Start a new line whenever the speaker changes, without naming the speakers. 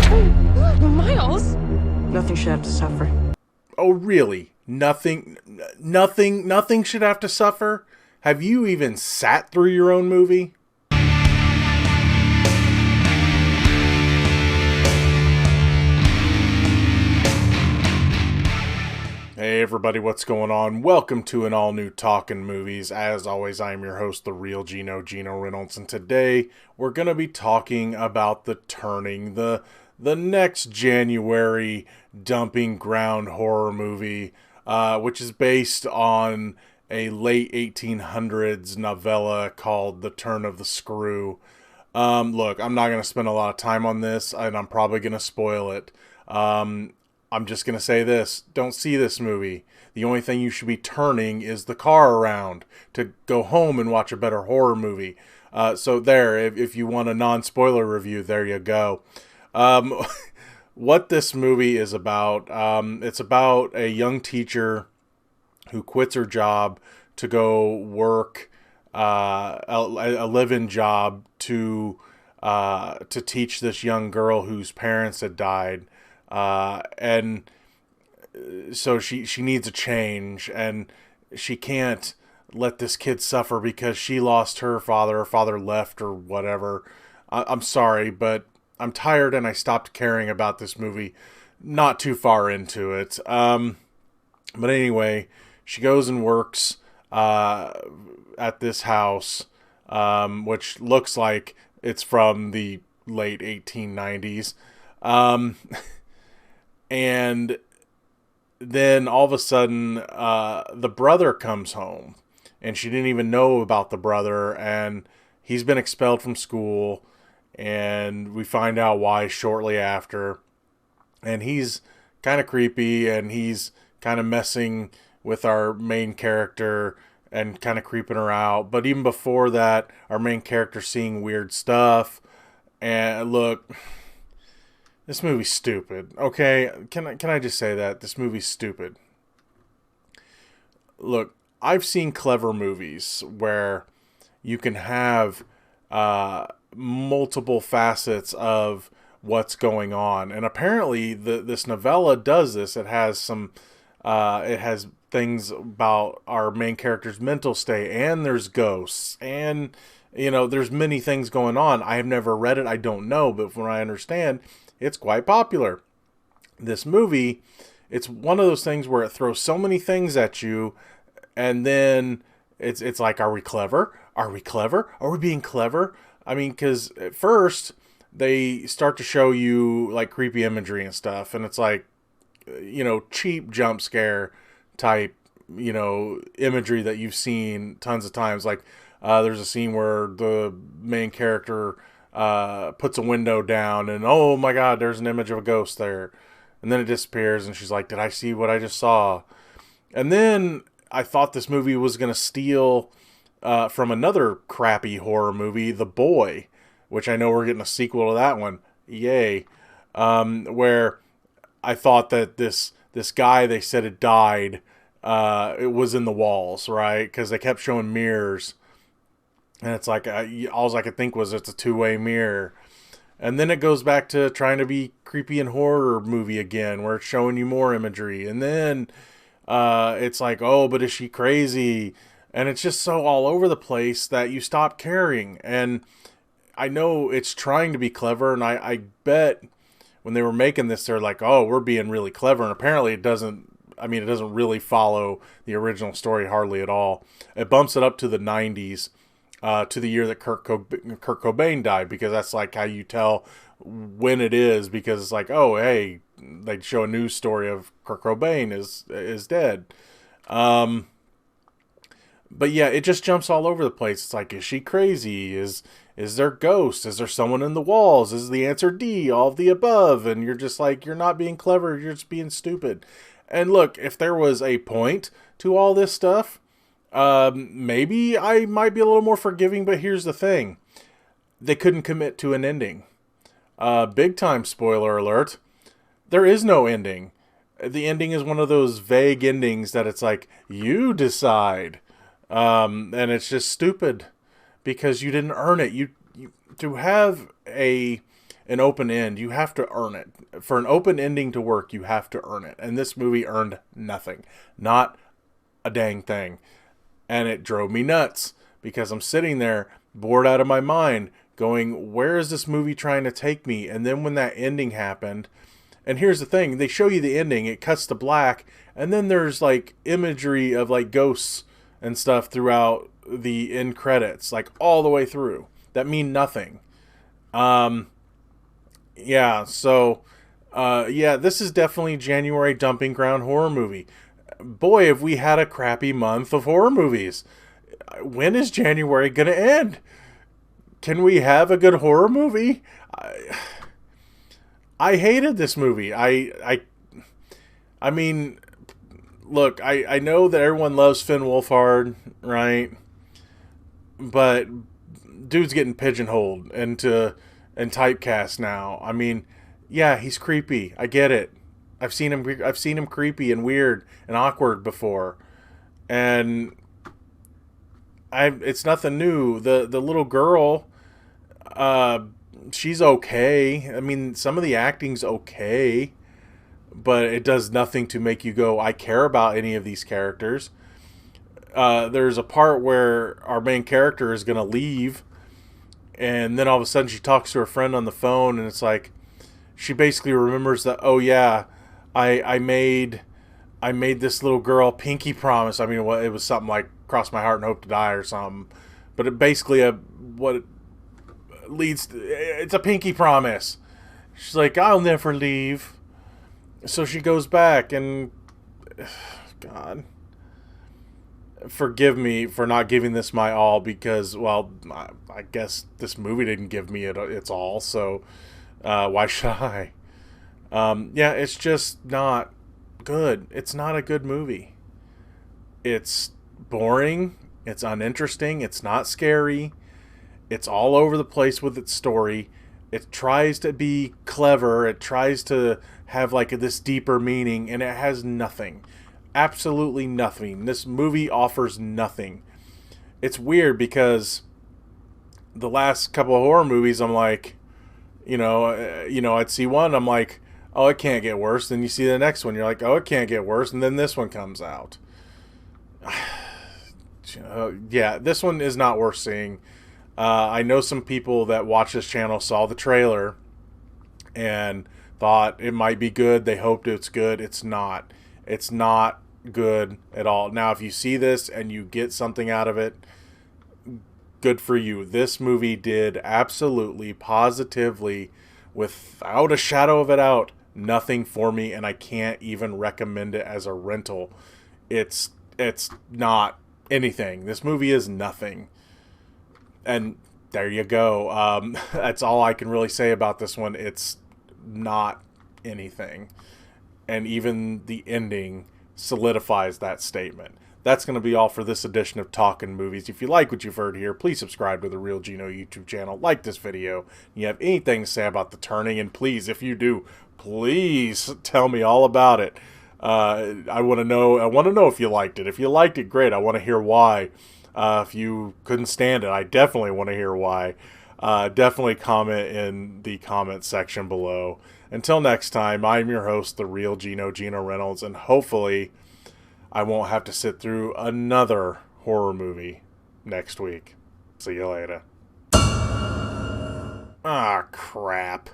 Miles?
Nothing should have to suffer.
Oh, really? Nothing should have to suffer? Have you even sat through your own movie? Hey everybody, what's going on? Welcome to an all-new Talkin Movies. As always, I am your host, the real Geno Reynolds, and today we're going to be talking about The Turning, the next January dumping ground horror movie, which is based on a late 1800s novella called The Turn of the Screw. Look, I'm not going to spend a lot of time on this, and I'm probably going to spoil it. I'm just going to say this. Don't see this movie. The only thing you should be turning is the car around to go home and watch a better horror movie. So there, if you want a non-spoiler review, there you go. What this movie is about, it's about a young teacher who quits her job to go work a live-in job to teach this young girl whose parents had died. And so she needs a change, and she can't let this kid suffer because she lost her father left or whatever. I'm sorry, but I'm tired and I stopped caring about this movie not too far into it. But anyway, she goes and works at this house, which looks like it's from the late 1890s. And then all of a sudden, the brother comes home, and she didn't even know about the brother, and he's been expelled from school, and we find out why shortly after. And he's kind of creepy, and he's kind of messing with our main character and kind of creeping her out. But even before that, our main character's seeing weird stuff. And look, this movie's stupid, okay? Can I just say that? This movie's stupid. Look, I've seen clever movies where you can have multiple facets of what's going on. And apparently this novella does this. It has it has things about our main character's mental state, and there's ghosts, and there's many things going on. I have never read it. I don't know, but from what I understand, it's quite popular. This movie, it's one of those things where it throws so many things at you, and then it's like, are we clever? Are we clever? Are we being clever? I mean, because at first, they start to show you, like, creepy imagery and stuff, and it's like, cheap jump scare type, imagery that you've seen tons of times. Like, there's a scene where the main character puts a window down, and oh my god, there's an image of a ghost there, and then it disappears, and she's like, did I see what I just saw? And then I thought this movie was going to steal from another crappy horror movie, The Boy, which I know we're getting a sequel to that one, yay, where I thought that this guy, they said had died, it was in the walls, right, because they kept showing mirrors. And it's like, all I could think was it's a two-way mirror. And then it goes back to trying to be creepy and horror movie again, where it's showing you more imagery. And then it's like, oh, but is she crazy? And it's just so all over the place that you stop caring. And I know it's trying to be clever, and I bet when they were making this, they're like, oh, we're being really clever. And apparently it doesn't really follow the original story hardly at all. It bumps it up to the 90s. To the year that Kurt Cobain died, because that's like how you tell when it is, because it's like, oh, hey, they show a news story of Kurt Cobain is dead. But yeah, it just jumps all over the place. It's like, is she crazy? Is there ghosts? Is there someone in the walls? Is the answer D, all of the above? And you're just like, you're not being clever, you're just being stupid. And look, if there was a point to all this stuff, maybe I might be a little more forgiving, but here's the thing. They couldn't commit to an ending. Big time spoiler alert. There is no ending. The ending is one of those vague endings that it's like, you decide. And it's just stupid because you didn't earn it. You to have a an open end, you have to earn it. For an open ending to work, you have to earn it. And this movie earned nothing. Not a dang thing. And it drove me nuts because I'm sitting there bored out of my mind going, where is this movie trying to take me? And then when that ending happened, and here's the thing, they show you the ending, it cuts to black, and then there's like imagery of like ghosts and stuff throughout the end credits, like all the way through, that mean nothing. Yeah, so this is definitely January dumping ground horror movie. Boy, have we had a crappy month of horror movies. When is January gonna end? Can we have a good horror movie? I hated this movie. I mean, look, I know that everyone loves Finn Wolfhard, right? But dude's getting pigeonholed and typecast now. I mean, yeah, he's creepy. I get it. I've seen him creepy and weird and awkward before. And it's nothing new. The little girl, she's okay. I mean, some of the acting's okay, but it does nothing to make you go, I care about any of these characters. There's a part where our main character is going to leave, and then all of a sudden she talks to her friend on the phone, and it's like, she basically remembers that, oh yeah, I made this little girl pinky promise. I mean, it was something like cross my heart and hope to die or something, but it basically it's a pinky promise. She's like, I'll never leave. So she goes back, and God, forgive me for not giving this my all, because, well, I guess this movie didn't give me its all, so why should I? It's just not good. It's not a good movie. It's boring. It's uninteresting. It's not scary. It's all over the place with its story. It tries to be clever. It tries to have like this deeper meaning, and it has nothing. Absolutely nothing. This movie offers nothing. It's weird because the last couple of horror movies, I'm like, I'd see one, I'm like, oh, it can't get worse. Then you see the next one, you're like, oh, it can't get worse. And then this one comes out. Yeah, this one is not worth seeing. I know some people that watch this channel saw the trailer and thought it might be good. They hoped it's good. It's not. It's not good at all. Now, if you see this and you get something out of it, good for you. This movie did absolutely, positively, without a shadow of a doubt, nothing for me, and I can't even recommend it as a rental. It's not anything. This movie is nothing. And there you go. That's all I can really say about this one. It's not anything. And even the ending solidifies that statement. That's going to be all for this edition of Talkin Movies. If you like what you've heard here, please subscribe to the Real Geno YouTube channel. Like this video. You have anything to say about The Turning, and please, if you do, please tell me all about it. I want to know. I want to know if you liked it. If you liked it, great. I want to hear why. If you couldn't stand it, I definitely want to hear why. Definitely comment in the comment section below. Until next time, I'm your host, the Real Geno Reynolds, and hopefully I won't have to sit through another horror movie next week. See you later. Ah, crap.